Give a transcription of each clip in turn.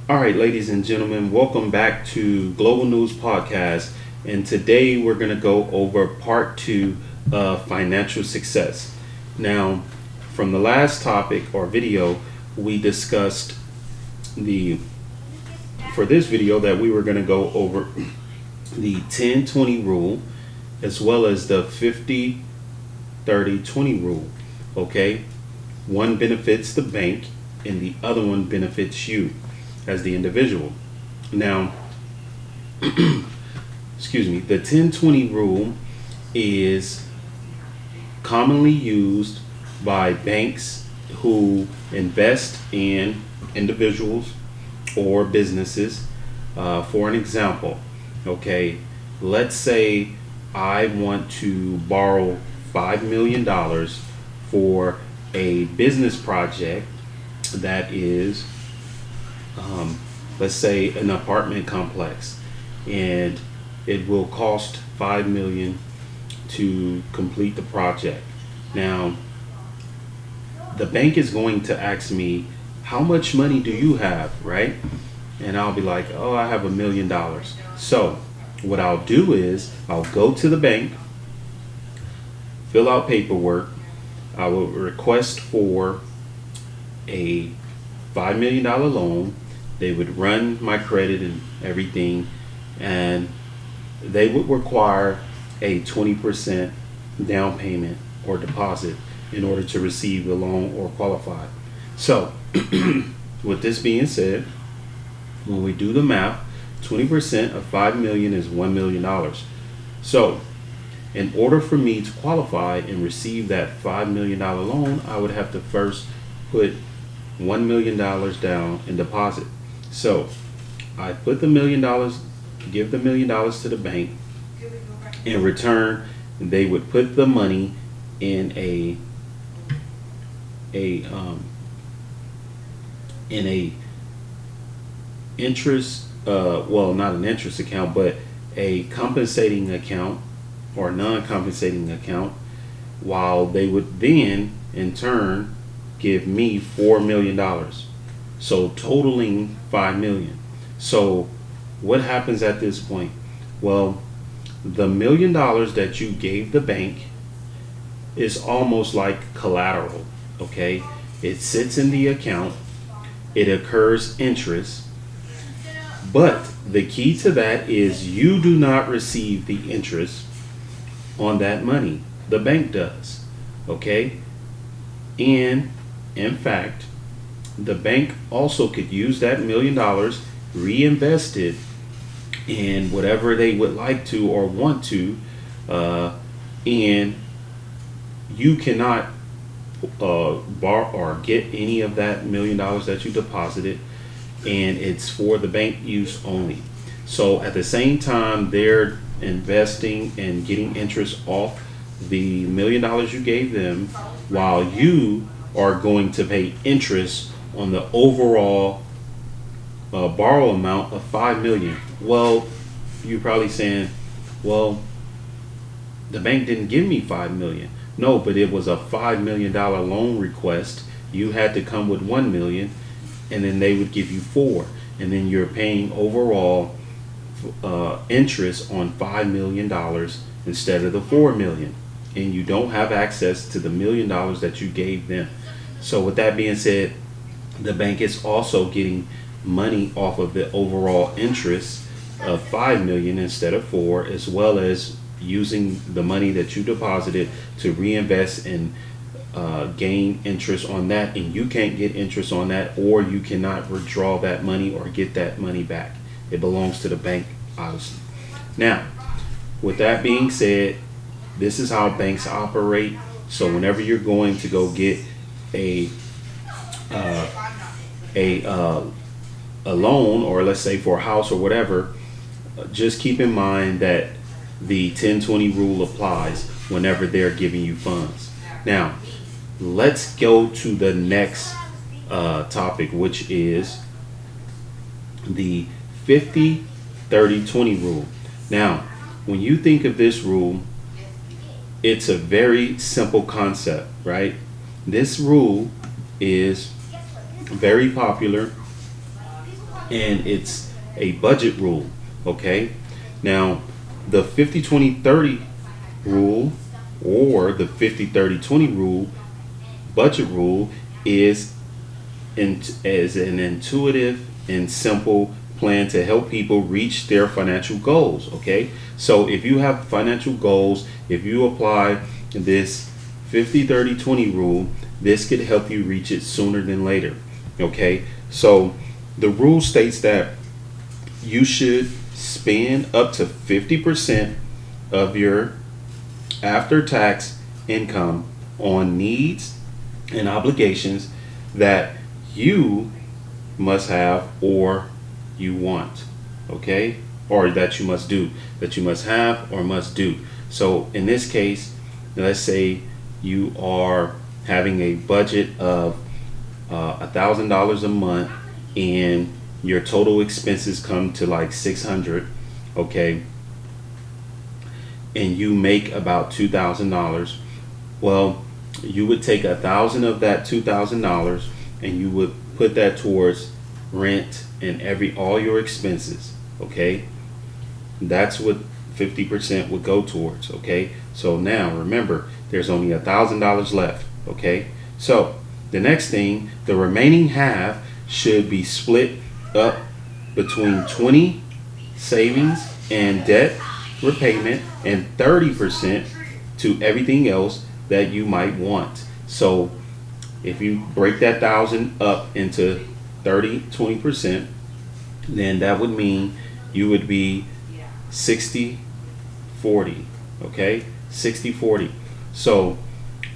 All right, ladies and gentlemen, welcome back to Global News Podcast. And today we're going to go over part two of financial success. Now, from the last topic or video, we discussed the, for this video, that we were going to go over the 10-20 rule as well as the 50-30-20 rule. Okay, one benefits the bank and the other one benefits you as the individual. Now, excuse me, the 10-20 rule is commonly used by banks who invest in individuals or businesses. For an example, okay, let's say I want to borrow $5 million for a business project that is, let's say, an apartment complex, and it will cost $5 million to complete the project. Now, the bank is going to ask me, how much money do you have, right? And I'll be like, oh, I have $1 million. So what I'll do is I'll go to the bank, fill out paperwork. I will request for a $5 million loan. They would run my credit and everything, and they would require a 20% down payment or deposit in order to receive the loan or qualify. So, with this being said, when we do the math, 20% of 5 million is $1 million. So, in order for me to qualify and receive that $5 million loan, I would have to first put $1 million down in deposit. So I put the $1 million, give the $1 million to the bank. In return, they would put the money in a in a interest, well, not an interest account, but a compensating account or non-compensating account, while they would then in turn give me $4 million, so totaling 5 million. So what happens at this point? Well, the $1 million that you gave the bank is almost like collateral. Okay, it sits in the account, it occurs interest, but the key to that is you do not receive the interest on that money. The bank does. Okay, and in fact, the bank also could use that $1 million, reinvest it in whatever they would like to or want to, and you cannot borrow or get any of that $1 million that you deposited, and it's for the bank use only. So at the same time, they're investing and getting interest off the $1 million you gave them, while you are going to pay interest on the overall borrow amount of 5 million. Well, you're probably saying, well, the bank didn't give me 5 million. No, but it was a $5 million loan request. You had to come with 1 million, and then they would give you 4, and then you're paying overall interest on $5 million instead of the 4 million, and you don't have access to the $1 million that you gave them. So with that being said, the bank is also getting money off of the overall interest of 5 million instead of 4, as well as using the money that you deposited to reinvest and gain interest on that, and you can't get interest on that, or you cannot withdraw that money or get that money back. It belongs to the bank, obviously. Now, with that being said, this is how banks operate. So whenever you're going to go get a loan, or let's say for a house or whatever, just keep in mind that the 10-20 rule applies whenever they're giving you funds. Now, let's go to the next topic, which is the 50-30-20 rule. Now, when you think of this rule, it's a very simple concept, right? This rule is very popular and it's a budget rule. Okay, now the 50-20-30 rule, or the 50-30-20 rule, budget rule, is as an intuitive and simple plan to help people reach their financial goals. Okay, so if you have financial goals, if you apply this 50-30-20 rule, this could help you reach it sooner than later. Okay, so the rule states that you should spend up to 50% of your after tax income on needs and obligations that you must have or you want. Okay, or that you must do, that you must have or must do. So in this case, let's say you are having a budget of $1,000 a month, and your total expenses come to like 600. Okay, and you make about $2,000. Well, you would take 1,000 of that $2,000 and you would put that towards rent and all your expenses. Okay, that's what 50% would go towards. Okay, so now remember, there's only $1,000 left. Okay, so the next thing, the remaining half should be split up between 20 savings and debt repayment, and 30% to everything else that you might want. So if you break that 1,000 up into 20%, then that would mean you would be 60-40. Okay, 60-40. So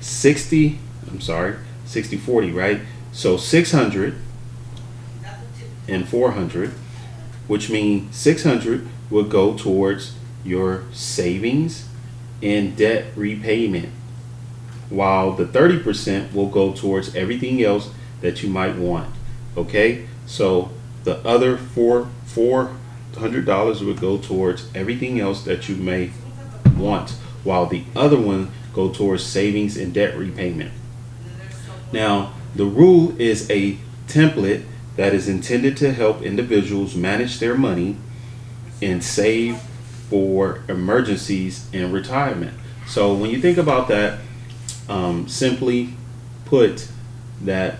60-40, right? So 600 and 400, which means 600 would go towards your savings and debt repayment, while the 30% will go towards everything else that you might want. Okay, so the other $400 would go towards everything else that you may want, while the other one go towards savings and debt repayment. Now, the rule is a template that is intended to help individuals manage their money and save for emergencies and retirement. So when you think about that, simply put, that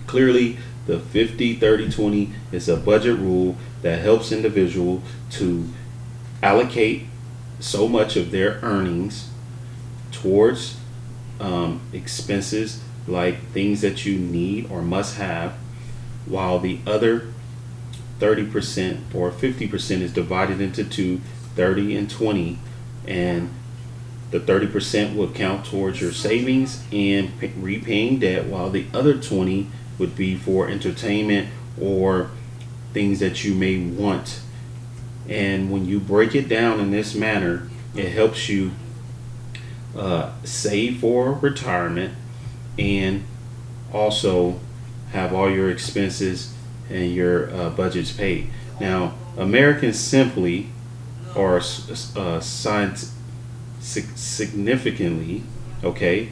clearly the 50-30-20 is a budget rule that helps individuals to allocate so much of their earnings towards expenses like things that you need or must have, while the other 30% or 50% is divided into two, 30 and 20, and the 30% would count towards your savings and repaying debt, while the other 20 would be for entertainment or things that you may want. And when you break it down in this manner, it helps you save for retirement and also have all your expenses and your budgets paid. Now, Americans simply or significantly, okay,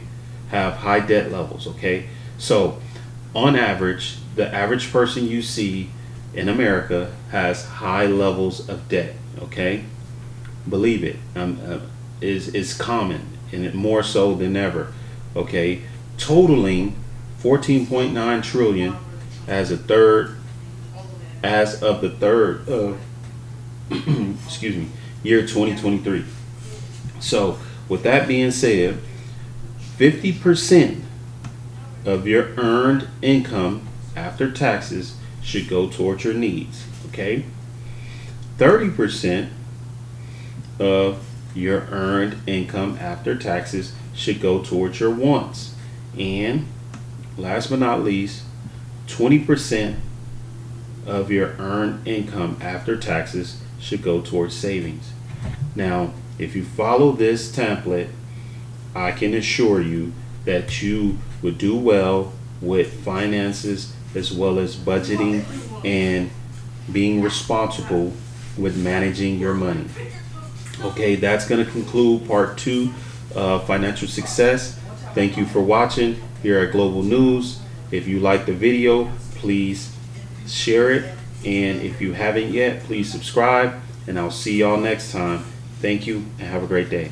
have high debt levels. Okay, so on average, the average person you see in America has high levels of debt. Okay, believe it, is common, and more so than ever. Okay, totaling 14.9 trillion as of the third of excuse me, year 2023. So with that being said, 50% of your earned income after taxes should go towards your needs. Okay, 30% of your earned income after taxes should go towards your wants, and last but not least, 20% of your earned income after taxes should go towards savings. Now, if you follow this template, I can assure you that you would do well with finances, as well as budgeting and being responsible with managing your money. Okay, that's going to conclude part 2 of financial success. Thank you for watching here at Global News. If you like the video, please share it And if you haven't yet, please subscribe, and I'll see y'all next time. Thank you and have a great day.